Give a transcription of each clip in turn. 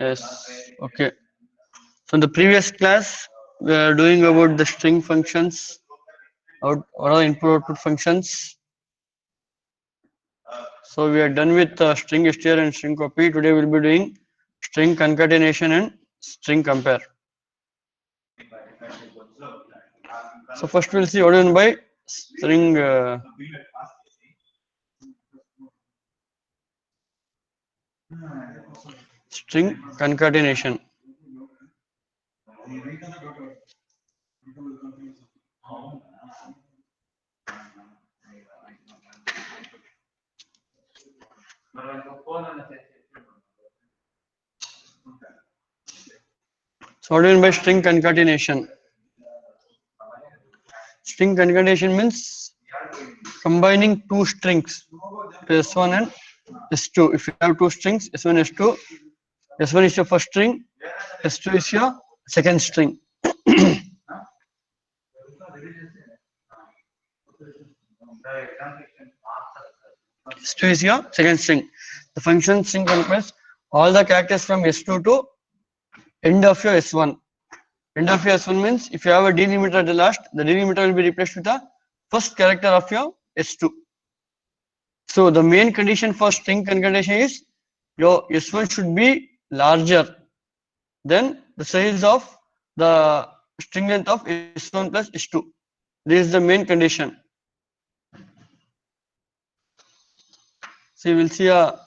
Yes. Okay. So in the previous class, we are doing about the string functions, what are input output functions. So we are done with string str and string copy. Today we'll be doing string concatenation and string compare. So first we'll see what do you mean by string concatenation. So what do you mean by string concatenation? String concatenation means combining two strings, S1 and S2. If you have two strings, S1, S2, S1 is your first string, S2 is your second string. S2 is your second string. The function string contains all the characters from S2 to end of your S1. End of your S1 means if you have a delimiter at the last, the delimiter will be replaced with the first character of your S2. So the main condition for string concatenation is your S1 should be larger than the size of the string length of S1 plus S2. This is the main condition. So we will see a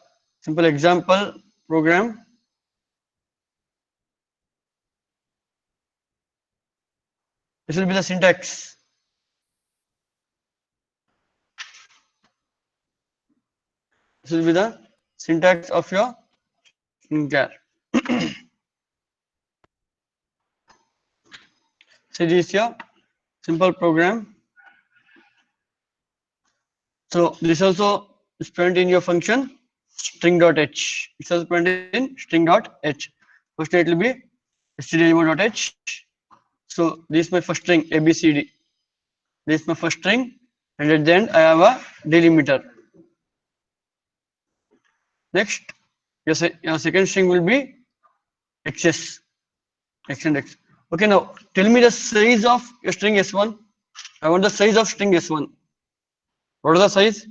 simple example program. This will be the syntax. This will be the syntax of your string char. So this is your simple program. So this also is present in your function string.h. It's also present in string.h. First it will be std.h. So this is my first string ABCD. This is my first string, and at the end I have a delimiter. Next, your second string will be xs, x and x. Okay, now tell me the size of your string s1. I want the size of string s1. What is the size?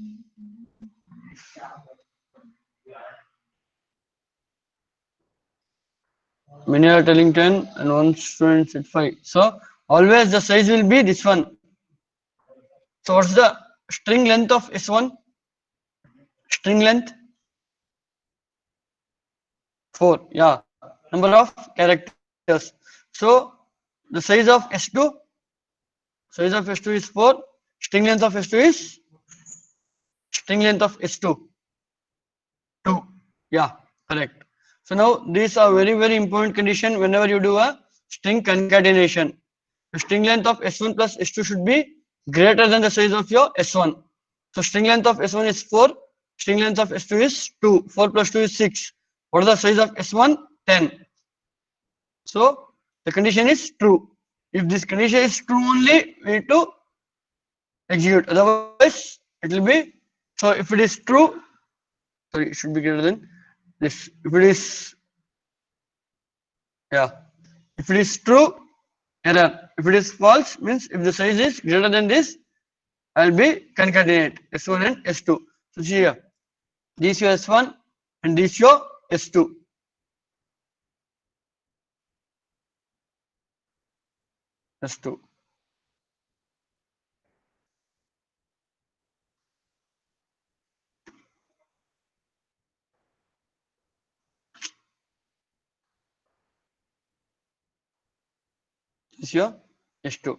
Many are telling 10 and one student said 5. So always the size will be this one. So what's the string length of s1? String length 4. Yeah, number of characters. So the size of s2, size of s2 is 4. String length of s2 is string length of s2 2. Yeah, correct. So now these are very important condition whenever you do a string concatenation. The string length of s1 plus s2 should be greater than the size of your s1. So string length of s1 is 4, string length of s2 is 2. 4 plus 2 is 6. What is the size of s1? 10. So the condition is true. If this condition is true only, we need to execute. Otherwise, it will be, so if it is true, sorry, it should be greater than this. If it is, yeah, if it is true, error. If it is false, means if the size is greater than this, I will be concatenate S1 and S2. So see here, this your S1 and this your S2. S2. This your S2.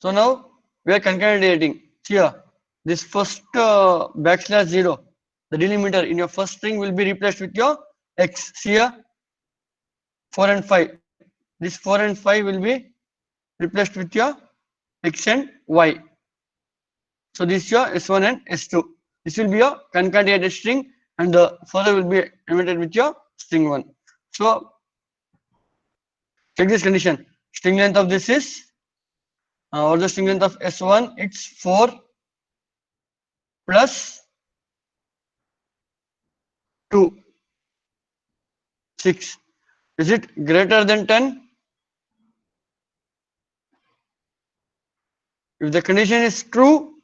So now we are concatenating. Here, this first backslash 0, the delimiter in your first string will be replaced with your x. See here, 4 and 5. This 4 and 5 will be replaced with your x and y. So this is your S1 and S2. This will be your concatenated string, and the further will be emitted with your string 1. So check this condition. String length of this is, or the string length of S1, it's 4 plus 2. 6. Is it greater than 10? If the condition is true,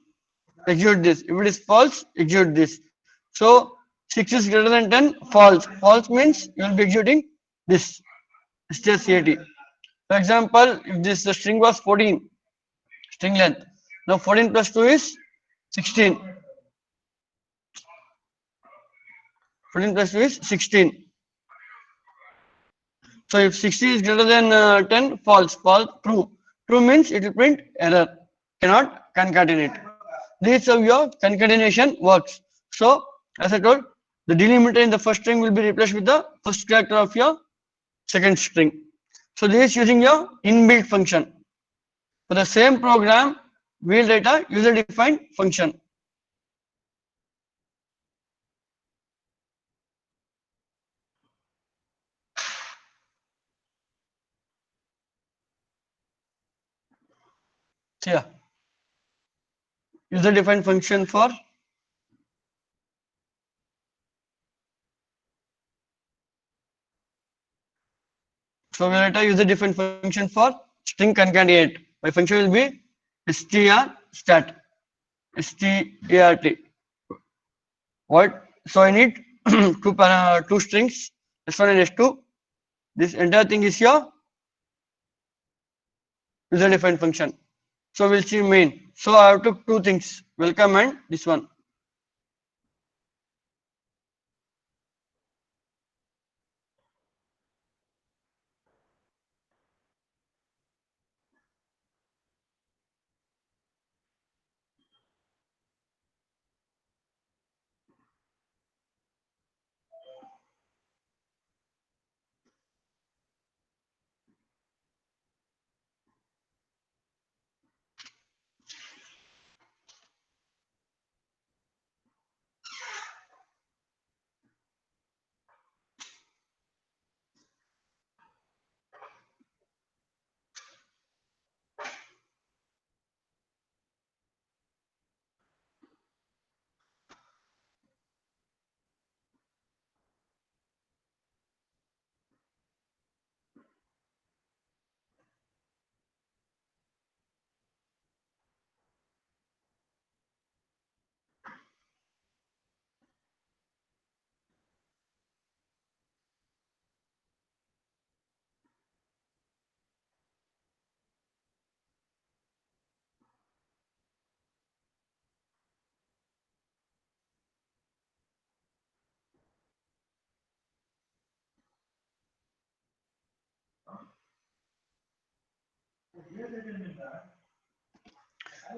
execute this. If it is false, execute this. So 6 is greater than 10, false. False means you will be executing this. STR-CAT. For example, if this the string was 14, string length. Now 14 plus 2 is 16. 14 plus 2 is 16. So if 60 is greater than 10, false. False, true. True means it will print error. Cannot concatenate. This is how your concatenation works. So as I told, the delimiter in the first string will be replaced with the first character of your second string. So this is using your inbuilt function. For the same program, we'll write a user-defined function. So yeah, user-defined function for so we'll write a user-defined function for string concatenate. My function will be str start. What? So I need two strings s1 and s2. This entire thing is your user-defined function. So we'll see main. So I have took two things, welcome and this one.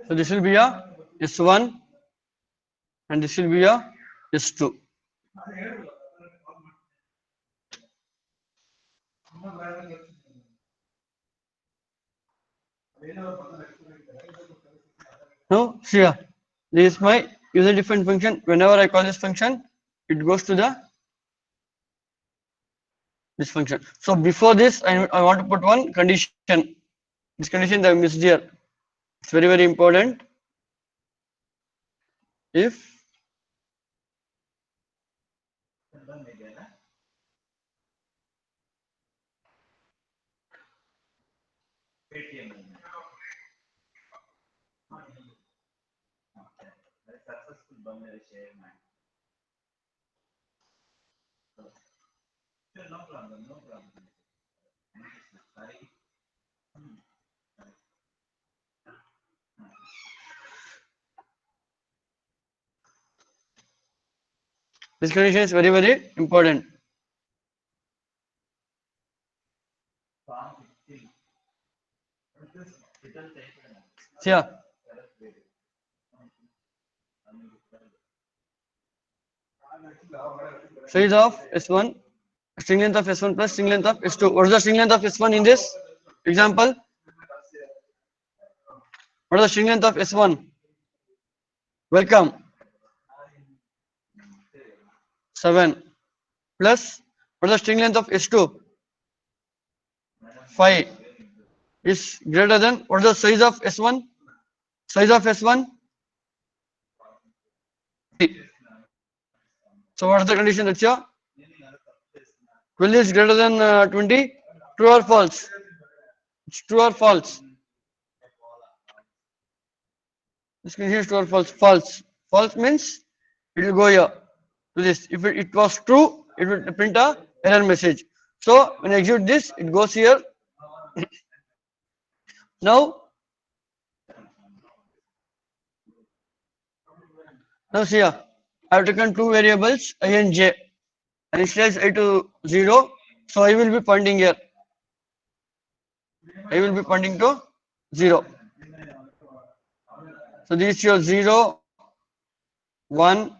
So this will be a s1 and this will be a s2. Now see here, this is my user-defined function. Whenever I call this function, it goes to the this function. So before this, I want to put one condition. This condition that I missed here. It's very important. If this condition is very important. See here. Size of s1, string length of s1 plus string length of s2. What is the string length of s1 in this example? What is the string length of s1? Welcome 7 plus what is the string length of s2? 5 is greater than what is the size of s1? Size of s1? 3. So what is the condition? That's your 12 is greater than 20. True or false? It's true or false? This condition is true or false? False. False means it will go here to this. If it was true, it will print a error message. So when I execute this, it goes here. Now, see here. I have taken two variables I and j. And initialize I to 0. So I will be pointing here. I will be pointing to 0. So this is your 0, 1,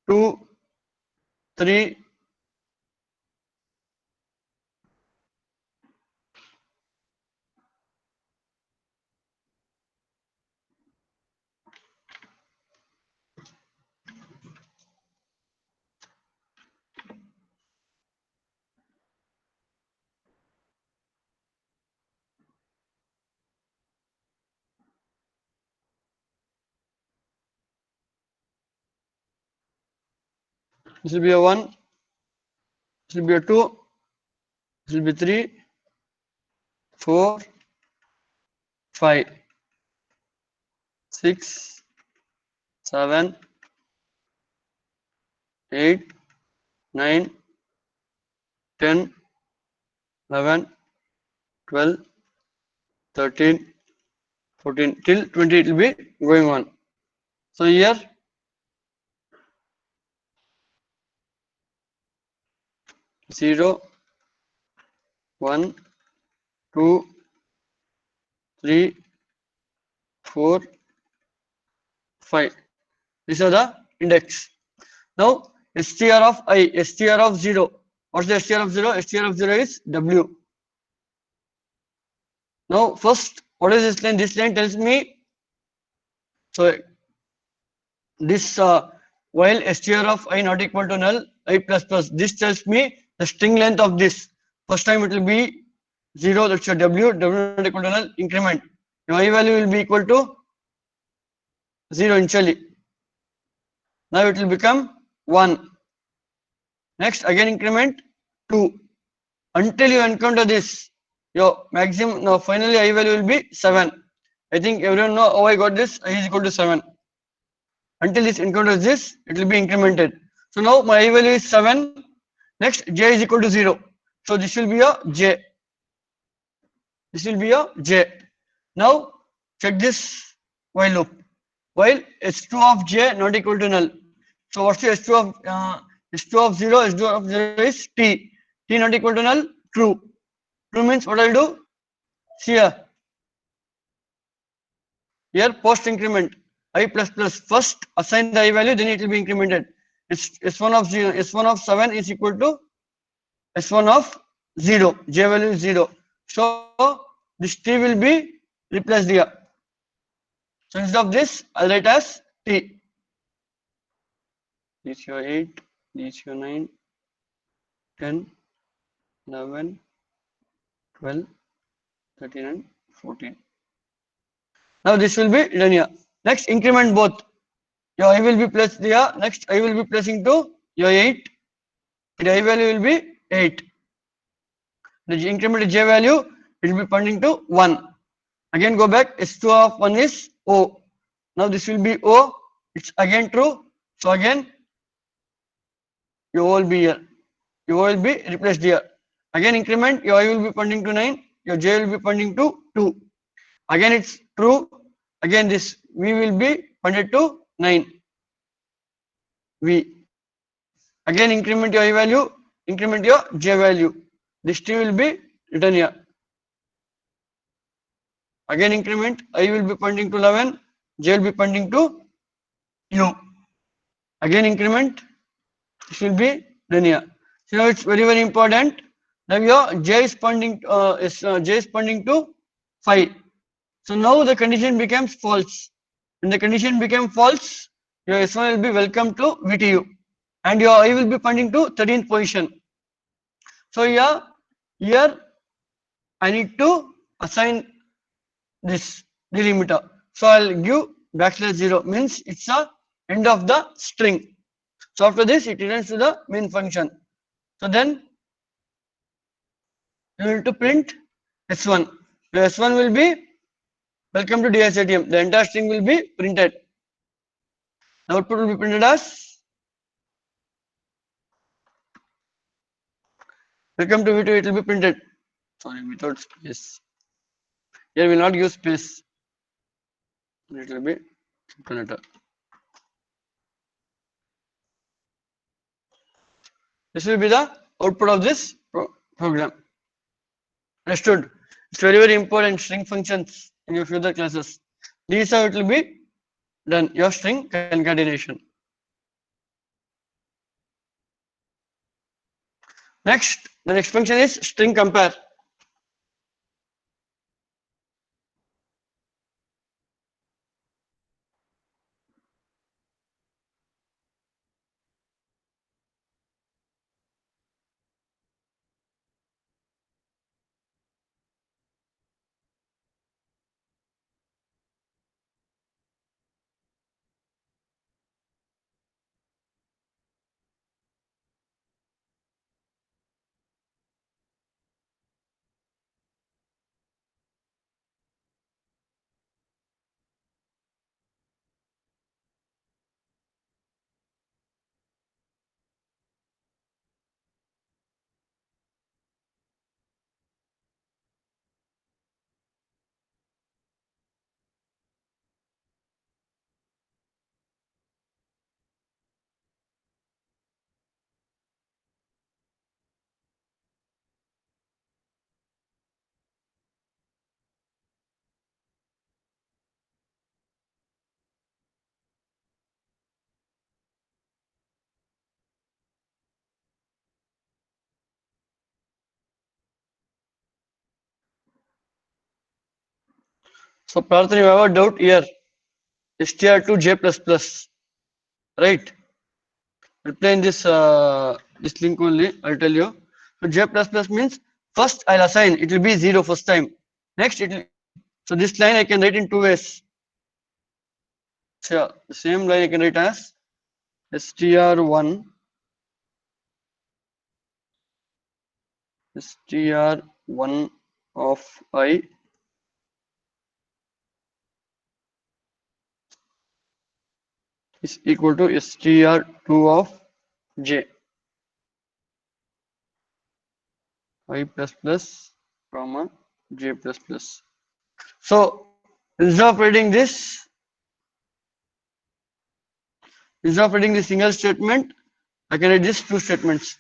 2, 3. This will be a 1. This will be a 2. This will be 3, 4, 5, 6, 7, 8, 9, 10, 11, 12, 13, 14 till 20 it will be going on. So here 0, 1, 2, 3, 4, 5. These are the index. Now str of I, str of 0. What's the str of 0? Str of 0 is W. Now first, what is this line? This line tells me, so this while str of I not equal to null, I plus plus, this tells me the string length of this. First time it will be 0, that's your W, W not equal to null, increment. Your I value will be equal to 0 initially. Now it will become 1. Next again increment 2. Until you encounter this, your maximum, now finally I value will be 7. I think everyone know how I got this, I is equal to 7. Until this encounters this, it will be incremented. So now my I value is 7. Next j is equal to 0. So this will be a j. This will be a j. Now check this while loop. While s2 of j not equal to null. So what's the s2 of 0? S2 of 0 is t. T not equal to null, true. True means what I'll do? See here. Here post increment I plus plus, first assign the I value, then it will be incremented. It's S1 of 0, S1 of 7 is equal to S1 of 0. J value is 0. So this T will be replaced here. So instead of this, I'll write as T. This is your 8, this is your 9, 10, 11, 12, 13 and 14. Now this will be done here. Next increment both. Your I will be placed here. Next I will be placing to your 8. The I value will be 8. The increment J value it will be pointing to 1. Again go back. S2 of 1 is O. Now this will be O. It's again true. So again your O will be here. Your O will be replaced here. Again increment. Your I will be pointing to 9. Your J will be pointing to 2. Again it's true. Again this V will be pointed to 9. V. Again increment your I value, increment your J value. This T will be written here. Again increment, I will be pointing to 11, J will be pointing to U. Again increment, this will be done here. So now it's very important. Now your J is pointing to 5. So now the condition becomes false. When the condition became false, your S1 will be welcome to VTU. And your I will be pointing to 13th position. So here I need to assign this delimiter. So I'll give \0 means it's the end of the string. So after this it returns to the main function. So then you need to print S1. The S1 will be welcome to DSATM. The entire string will be printed. The output will be printed as welcome to V2. It will be printed. Sorry, without space. Here we will not use space. It will be printed. This will be the output of this program. Understood? It's very important string functions in your future classes. These are it will be done. Your string concatenation. Next, the next function is string compare. So Prarthana, you have a doubt here. str to J++, right? I'll play in this link only. I'll tell you. So J++ means first I'll assign. It will be 0 first time. Next it will. So this line I can write in two ways. So the same line I can write as str1 str1 of I is equal to str2 of j I plus plus comma j plus plus. So instead of writing this single statement, I can write these two statements.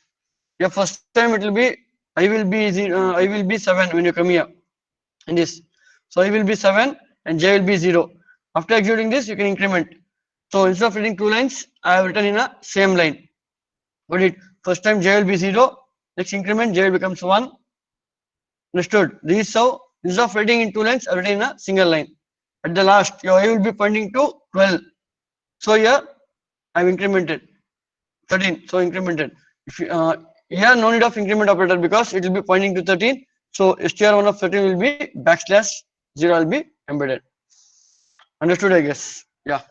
Yeah, first time it will be I will be 7 when you come here in this. So I will be 7 and j will be 0. After executing this, you can increment. So instead of writing two lines, I have written in a same line. Got it? First time j will be 0, next increment j becomes 1. Understood? This is how instead of writing in two lines, I have written in a single line. At the last, your I will be pointing to 12. So here I have incremented 13. So incremented. If you, here no need of increment operator because it will be pointing to 13. So str1 of 13 will be backslash 0 will be embedded. Understood, I guess. Yeah.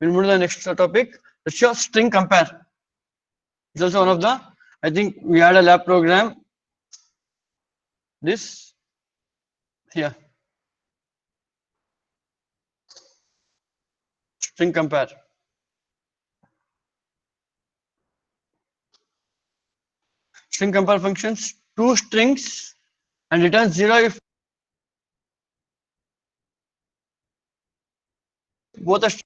We'll move to the next topic. Let's show string compare. It's also one of the, I think we had a lab program. This here. String compare. String compare functions two strings and returns 0 if both are string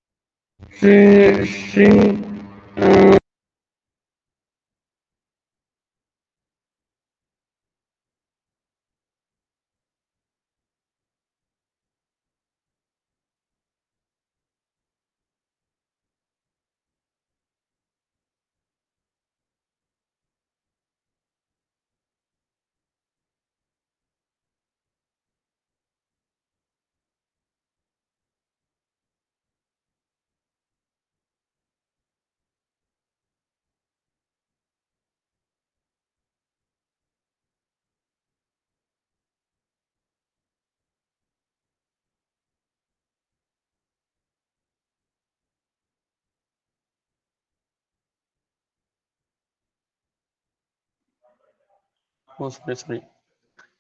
Oh, sorry.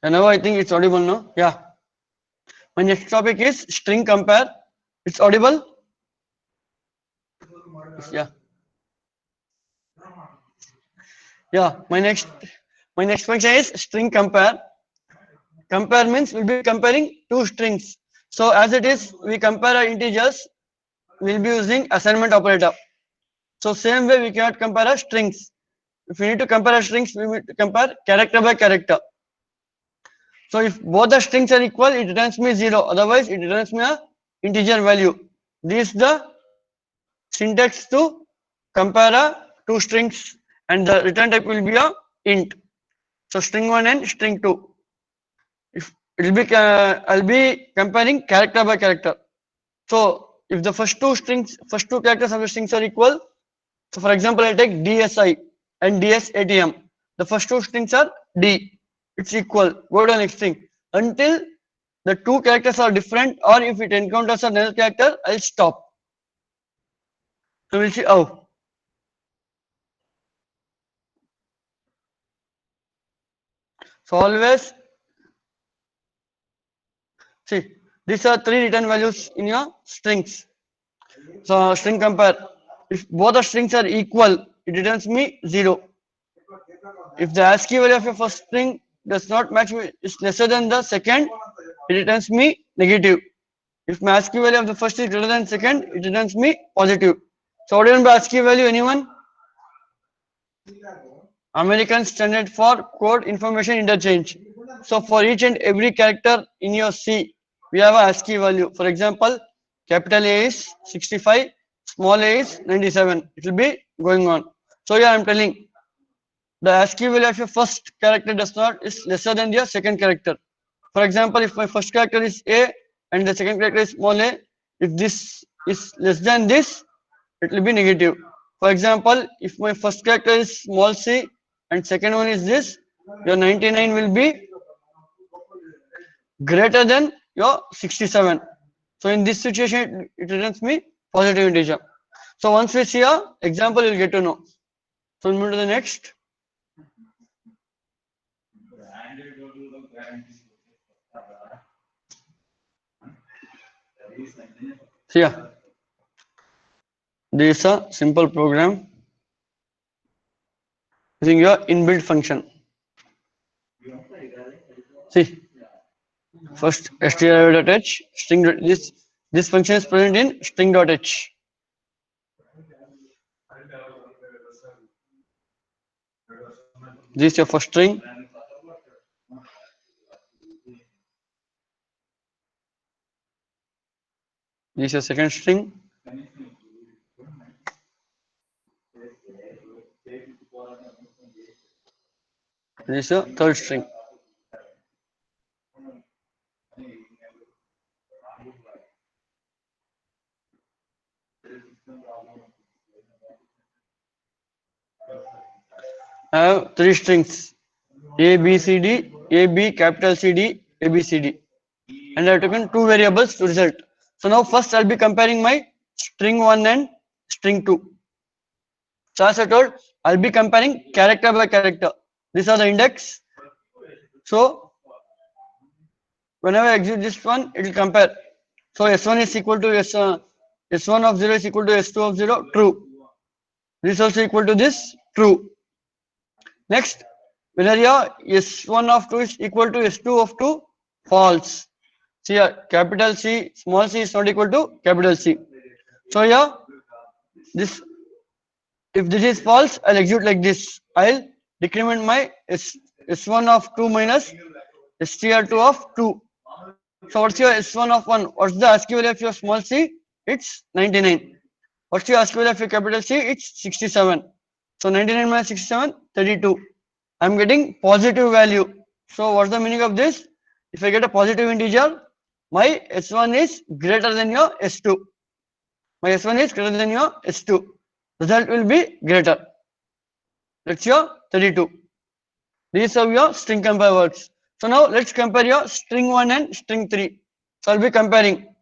And now I think it's audible now. Yeah. My next topic is string compare. It's audible. Yeah. Yeah. My next function is string compare. Compare means we'll be comparing two strings. So as it is, we compare our integers. We'll be using assignment operator. So same way we cannot compare our strings. If we need to compare our strings, we need to compare character by character. So if both the strings are equal, it returns me 0. Otherwise, it returns me a integer value. This is the syntax to compare two strings, and the return type will be a int. So string 1 and string 2. If it will be, I'll be comparing character by character. So if the first two characters of the strings are equal, so for example, I take DSI and DSATM. The first two strings are D. It's equal. Go to the next string. Until the two characters are different, or if it encounters another character, I'll stop. So we'll see how. So always see, these are three return values in your strings. So string compare. If both the strings are equal, it returns me 0. If the ASCII value of your first string does not match is lesser than the second, it returns me negative. If my ASCII value of the first is greater than second, it returns me positive. So what do you mean by ASCII value? Anyone? American Standard for Code Information Interchange. So for each and every character in your C, we have a ASCII value. For example, capital A is 65, small a is 97. It will be going on. So yeah, I'm telling the ASCII value of your first character does not is lesser than your second character. For example, if my first character is A and the second character is small a, if this is less than this, it will be negative. For example, if my first character is small c and second one is this, your 99 will be greater than your 67. So in this situation, it returns me positive integer. So once we see a example, you'll get to know. So we'll move to the next. So yeah, this is a simple program using your inbuilt function. See, first str.h string this function is present in string.h. This is your first string. This is your second string. This is your third string. I have three strings A, B, C, D, A, B, capital C, D, A, B, C, D. And I have taken two variables to result. So now first I'll be comparing my string 1 and string 2. So as I told, I'll be comparing character by character. These are the index. So whenever I execute this one, it will compare. So S1 is equal to S1 of 0 is equal to S2 of 0, true. This is also equal to this, true. Next, whether your S1 of 2 is equal to S2 of 2, false. See here, capital C, small c is not equal to capital C. So here, this if this is false, I'll execute like this. I'll decrement my S1 of 2 minus str2 of 2. So what's your S1 of 1? What's the ASCII value of your small c? It's 99. What's your ASCII value of your capital C? It's 67. So 99 minus 67, 32. I'm getting positive value. So what's the meaning of this? If I get a positive integer, my S1 is greater than your S2. My S1 is greater than your S2. Result will be greater. That's your 32. These are your string compare words. So now let's compare your string 1 and string 3. So I'll be comparing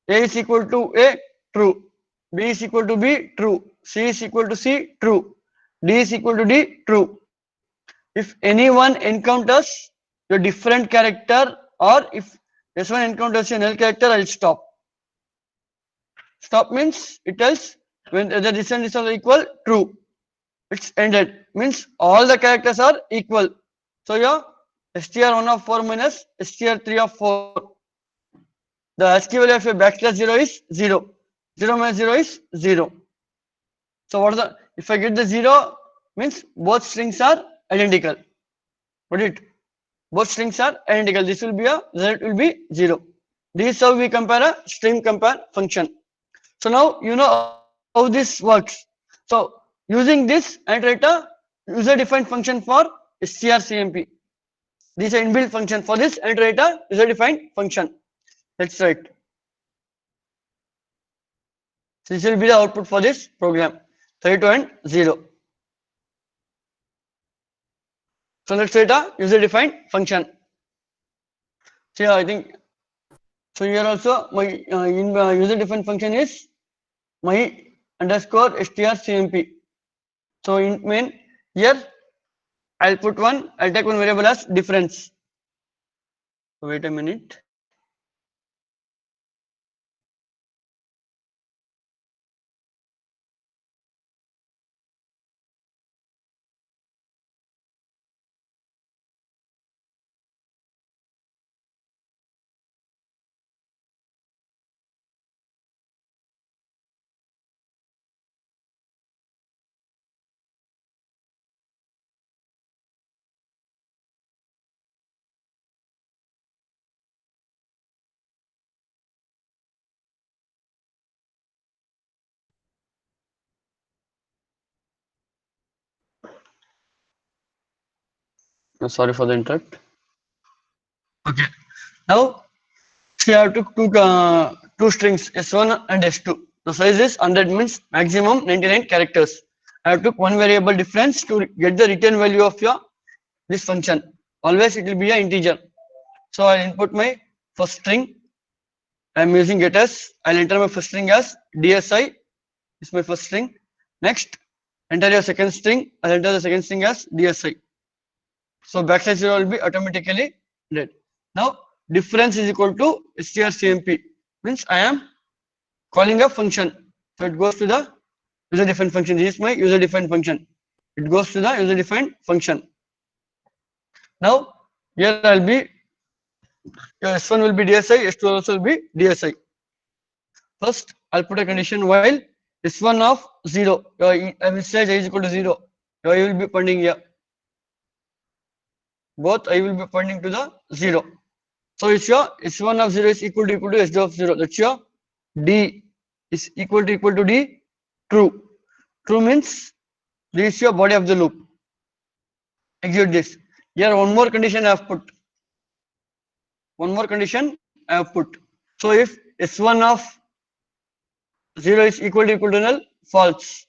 A is equal to A, true. B is equal to B, true. C is equal to C, true. D is equal to D, true. if anyone encounters a different character, or if S1 encounters a null character, I'll stop. Stop means it tells when the distance is equal, true. It's ended. Means all the characters are equal. So your str1 of 4 minus str3 of 4. The ASCII value of a backslash 0 is 0. 0 minus 0 is 0. So what is the, if I get the 0, means both strings are identical. What it? Both strings are identical. This will be a result will be 0. This is how we compare a string compare function. So now you know how this works. So using this and write a user defined function for strcmp. This is an inbuilt function for this and write a user defined function. Let's write. So this will be the output for this program. 32 and 0. So let's write a user defined function. So yeah, I think so here also my user defined function is my underscore strcmp. So in main here I'll put one, I'll take one variable as difference. Wait a minute. Sorry for the interrupt. Okay. Now we have two strings S1 and S2. The size is 100 means maximum 99 characters. I have took one variable difference to get the return value of your this function. Always it will be an integer. So I'll input my first string. I'm using getters. I'll enter my first string as DSI. This is my first string. Next, enter your second string. I'll enter the second string as DSI. So backslash 0 will be automatically dead. Now difference is equal to strcmp, means I am calling a function. So it goes to the user defined function. This is my user defined function. It goes to the user defined function. Now here I'll be S1 will be DSI, S2 also will be DSI. First I'll put a condition while S1 of 0, I will say I is equal to 0. I will be pointing here. Both I will be pointing to the 0. So it's your S1 of 0 is equal to S2 of 0. That's your D is equal to D, true. True means this is your body of the loop. Execute this. Here one more condition I have put. One more condition I have put. So if S1 of 0 is equal to null, false.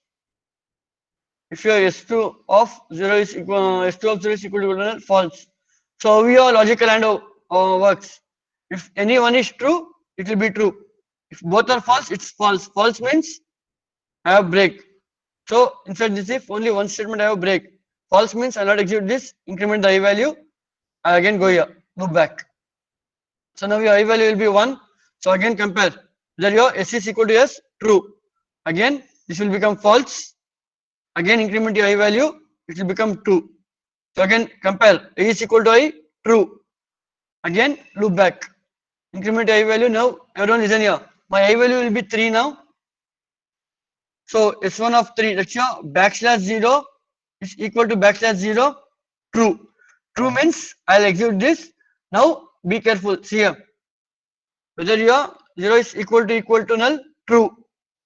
If your S2 of 0 is equal S2 of 0 is equal to null, false. So how your logical AND works. If any one is true, it will be true. If both are false, it's false. False means I have break. So inside this if only one statement I have break. False means I'll not execute this, increment the I value, I again go here, loop back. So now your I value will be 1. So again compare. Whether your S is equal to S, true. Again this will become false. Again increment your I value, it will become 2. So again compare. A is equal to I, true. Again loop back. Increment I value. Now everyone listen here. My I value will be 3 now. So S1 of 3, that's your backslash 0 is equal to backslash 0, true. True means I'll execute this. Now be careful. See here. Whether your 0 is equal to null, true.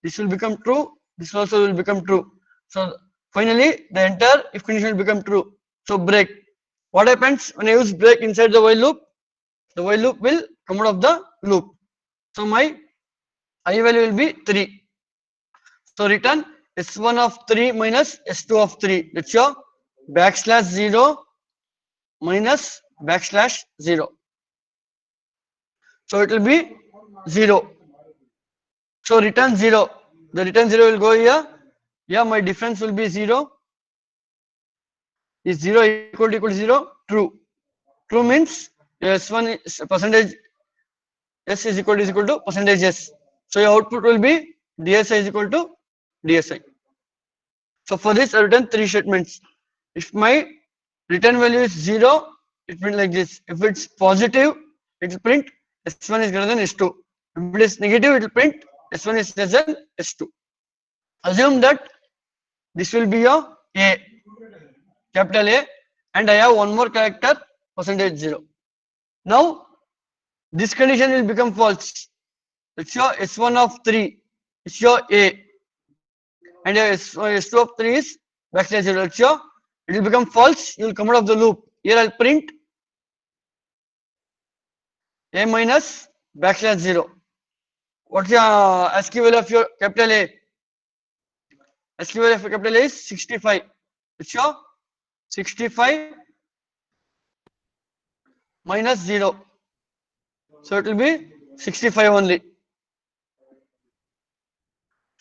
This will become true. This also will become true. So finally the entire if condition will become true. So break. What happens when I use break inside the while loop? The while loop will come out of the loop. So my I value will be 3. So return S1 of 3 minus S2 of 3. That's your backslash 0 minus backslash 0. So it will be 0. So return 0. The return 0 will go here. Yeah, my difference will be 0. is 0 equal to 0? True. True means S1 is percentage S is equal to percentage S. So your output will be DSI is equal to DSI. So for this I return three statements. If my return value is 0, it print like this. If it's positive, it will print S1 is greater than S2. If it is negative, it will print S1 is less than S2. Assume that this will be your A, capital A, and I have one more character percentage 0. Now this condition will become false. It's your S1 of 3. It's your A. And your S2 of 3 is backslash 0. It's your, it will become false. You will come out of the loop. Here I'll print A minus backslash 0. What's your ASCII value of your capital A? ASCII value of your capital A is 65. It's your 65 minus 0. So it will be 65 only.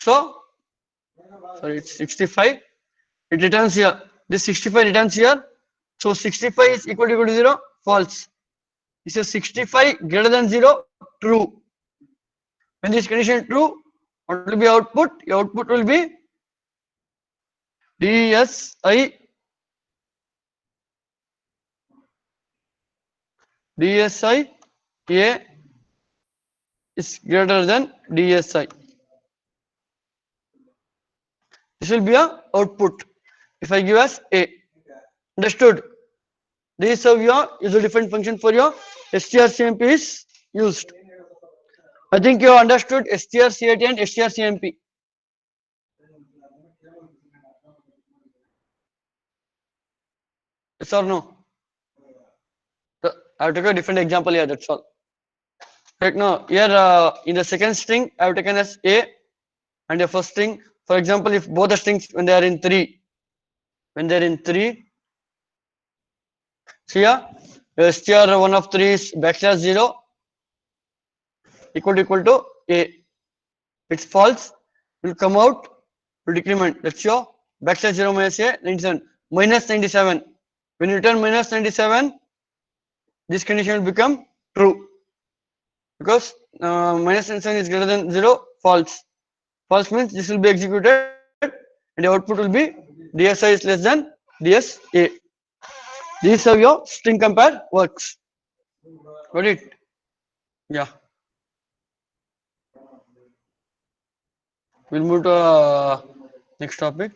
So, sorry, it's 65. It returns here. This 65 returns here. So 65 is equal to 0. False. This is 65 greater than 0. True. When this condition true, what will be output? Your output will be DSI A is greater than DSI. This will be a output if I give as A. Understood? This is how your user defined function for your strcmp is used. I think you understood strcat and strcmp. Yes or no? I have taken a different example here, that's all. Right now, here in the second string, I have taken as A, and the first string, for example, if both the strings, when they are in 3, so here, str1 of 3 is backslash 0 equal to A. It's false, will come out to decrement. Let's show backslash 0 minus A, 97, minus 97. When you return minus 97, this condition will become true. Because minus 97 is greater than 0, false. False means this will be executed and the output will be DSI is less than DSA. This is how your string compare works. Got it? Yeah. We'll move to next topic.